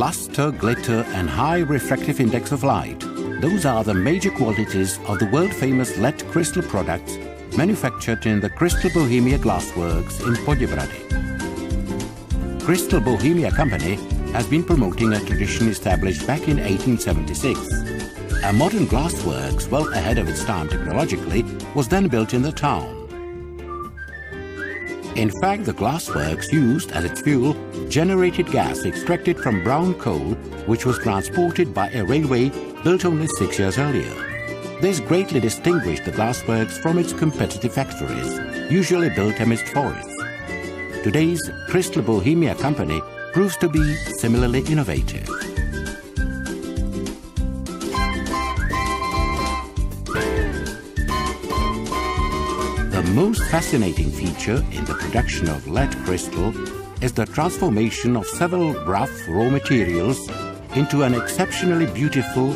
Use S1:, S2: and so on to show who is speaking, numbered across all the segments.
S1: luster, glitter, and high refractive index of light. Those are the major qualities of the world-famous lead crystal products manufactured in the Crystal Bohemia Glassworks in Poděbrady. Crystal Bohemia Company has been promoting a tradition established back in 1876. A modern glassworks, well ahead of its time technologically, was then built in the town. In fact, the glassworks used as its fuel generated gas extracted from brown coal, which was transported by a railway built only 6 years earlier. This greatly distinguished the glassworks from its competitive factories, usually built amidst forests. Today's Crystal Bohemia Company proves to be similarly innovative. The most fascinating feature in the production of lead crystal is the transformation of several rough raw materials into an exceptionally beautiful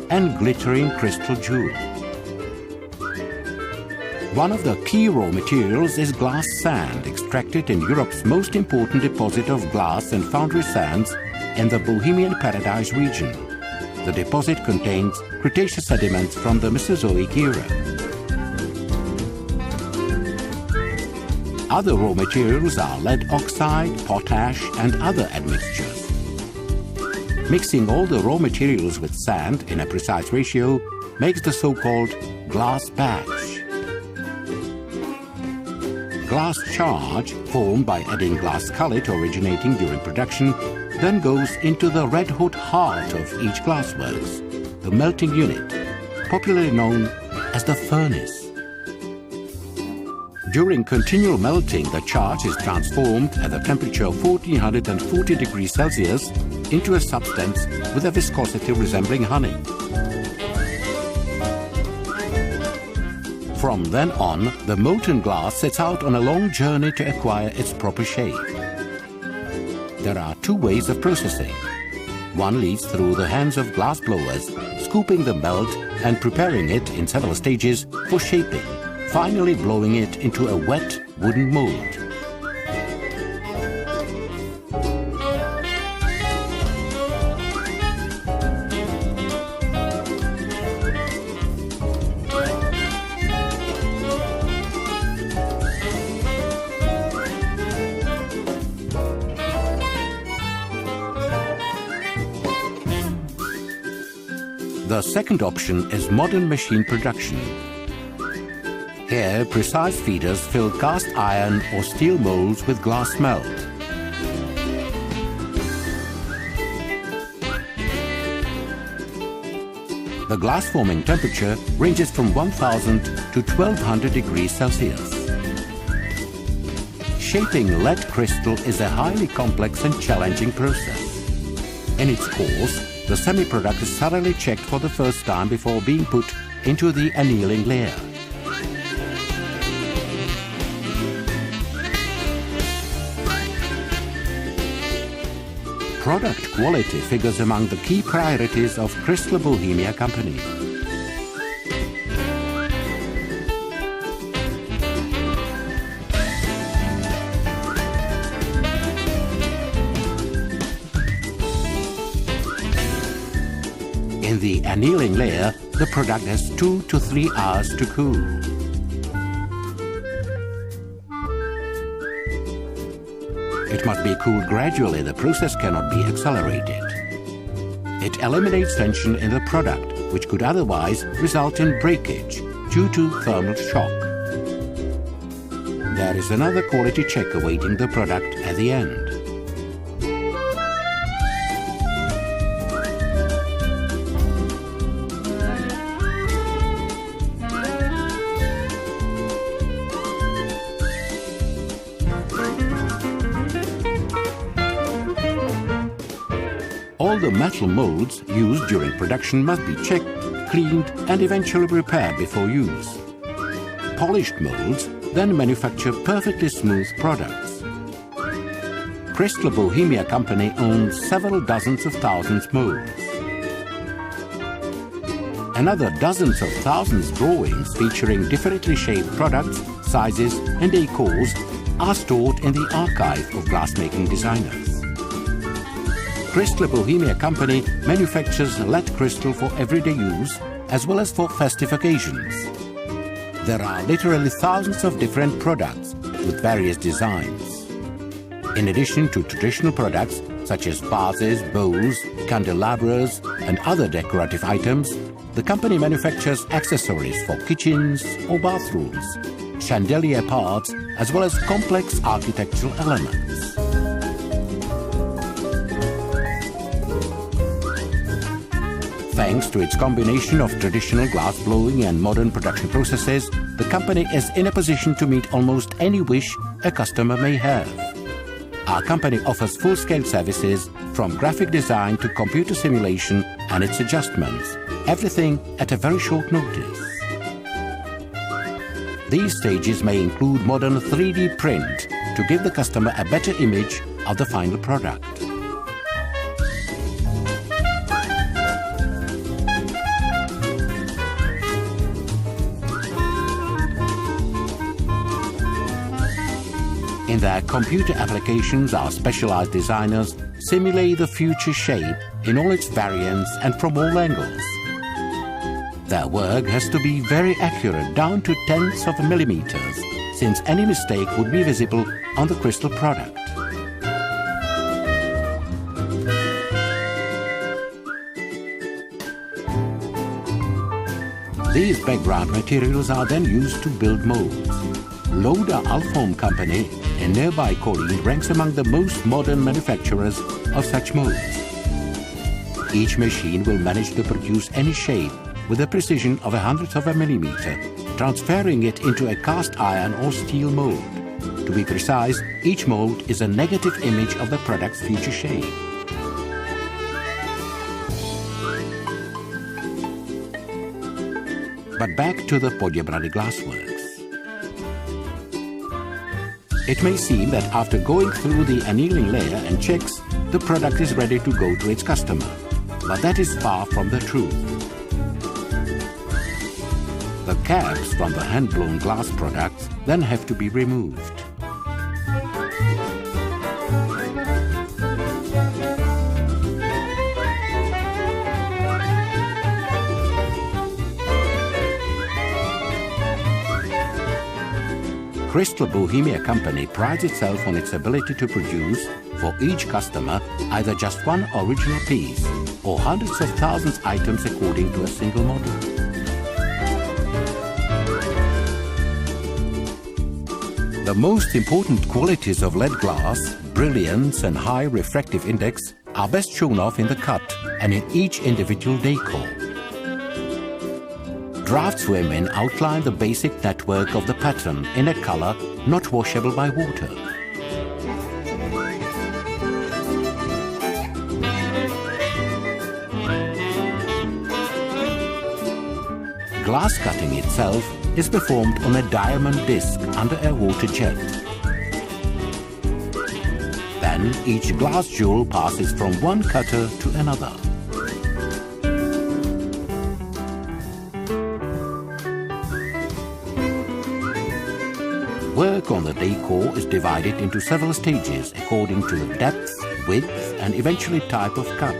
S1: and glittering crystal jewel. One of the key raw materials is glass sand, extracted in Europe's most important deposit of glass and foundry sands in the Bohemian Paradise region. The deposit contains Cretaceous sediments from the Mesozoic era. Other raw materials are lead oxide, potash, and other admixtures. Mixing all the raw materials with sand in a precise ratio makes the so-called glass batch. Glass charge, formed by adding glass cullet originating during production, then goes into the red-hot heart of each glassworks, the melting unit, popularly known as the furnace. During continual melting, the charge is transformed at the temperature of 1440 degrees Celsius into a substance with a viscosity resembling honey. From then on, the molten glass sets out on a long journey to acquire its proper shape. There are two ways of processing. One leads through the hands of glass blowers, scooping the melt and preparing it in several stages for shaping, finally blowing it into a wet wooden mold. The second option is modern machine production. Here, precise feeders fill cast iron or steel molds with glass melt. The glass forming temperature ranges from 1000 to 1200 degrees Celsius. Shaping lead crystal is a highly complex and challenging process. In its course, the semi-product is thoroughly checked for the first time before being put into the annealing layer. Product quality figures among the key priorities of Crystal Bohemia Company. In the annealing layer, the product has 2 to 3 hours to cool. It must be cooled gradually, the process cannot be accelerated. It eliminates tension in the product, which could otherwise result in breakage due to thermal shock. There is another quality check awaiting the product at the end. All the metal molds used during production must be checked, cleaned, and eventually repaired before use. Polished molds then manufacture perfectly smooth products. Crystal Bohemia Company owns several dozens of thousands molds. Another dozens of thousands drawings featuring differently shaped products, sizes, and decors are stored in the archive of glassmaking designers. Crystal Bohemia company manufactures LED crystal for everyday use as well as for festive occasions. There are literally thousands of different products with various designs. In addition to traditional products such as vases, bowls, candelabras and other decorative items, the company manufactures accessories for kitchens or bathrooms, chandelier parts as well as complex architectural elements. Thanks to its combination of traditional glass blowing and modern production processes, the company is in a position to meet almost any wish a customer may have. Our company offers full-scale services from graphic design to computer simulation and its adjustments, everything at a very short notice. These stages may include modern 3D print to give the customer a better image of the final product. In their computer applications, our specialized designers simulate the future shape in all its variants and from all angles. Their work has to be very accurate, down to tenths of millimeters, since any mistake would be visible on the crystal product. These background materials are then used to build molds. Loda Alfoam Company in nearby Kolín ranks among the most modern manufacturers of such molds. Each machine will manage to produce any shape with a precision of a hundredth of a millimeter, transferring it into a cast iron or steel mold. To be precise, each mold is a negative image of the product's future shape. But back to the Poděbrady glassworks. It may seem that after going through the annealing layer and checks, the product is ready to go to its customer. But that is far from the truth. The caps from the hand-blown glass products then have to be removed. Crystal Bohemia company prides itself on its ability to produce, for each customer, either just one original piece or hundreds of thousands items according to a single model. The most important qualities of LED glass, brilliance and high refractive index, are best shown off in the cut and in each individual decor. Draftswomen outline the basic network of the pattern in a color not washable by water. Glass cutting itself is performed on a diamond disc under a water jet. Then each glass jewel passes from one cutter to another. Work on the decor is divided into several stages according to the depth, width and eventually type of cut.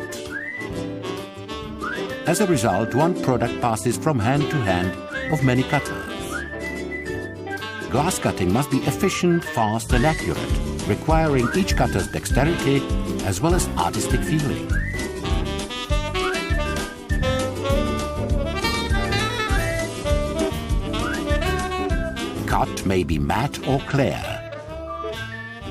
S1: As a result, one product passes from hand to hand of many cutters. Glass cutting must be efficient, fast and accurate, requiring each cutter's dexterity as well as artistic feeling. Cut may be matte or clear.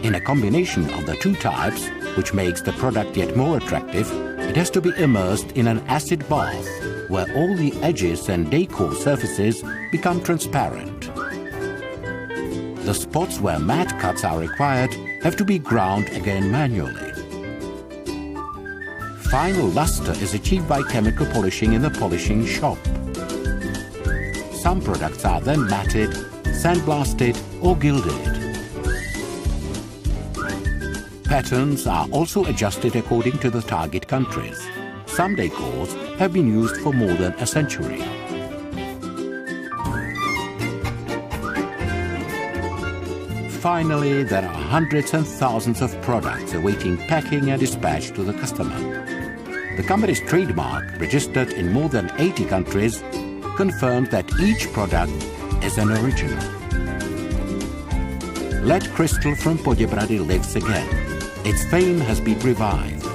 S1: In a combination of the two types, which makes the product yet more attractive, it has to be immersed in an acid bath, where all the edges and decor surfaces become transparent. The spots where matte cuts are required have to be ground again manually. Final luster is achieved by chemical polishing in the polishing shop. Some products are then matted, sandblasted or gilded. Patterns are also adjusted according to the target countries. Some decors have been used for more than a century. finally, there are hundreds and thousands of products awaiting packing and dispatch to the customer. The company's trademark, registered in more than 80 countries, confirms that each product is an original. Lead crystal from Poděbrady lives again. Its fame has been revived.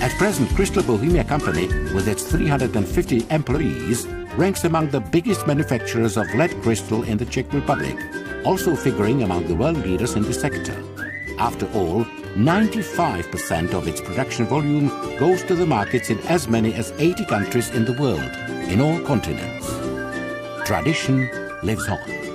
S1: At present, Crystal Bohemia Company, with its 350 employees, ranks among the biggest manufacturers of lead crystal in the Czech Republic, also figuring among the world leaders in the sector. After all, 95% of its production volume goes to the markets in as many as 80 countries in the world, in all continents. Tradition lives on.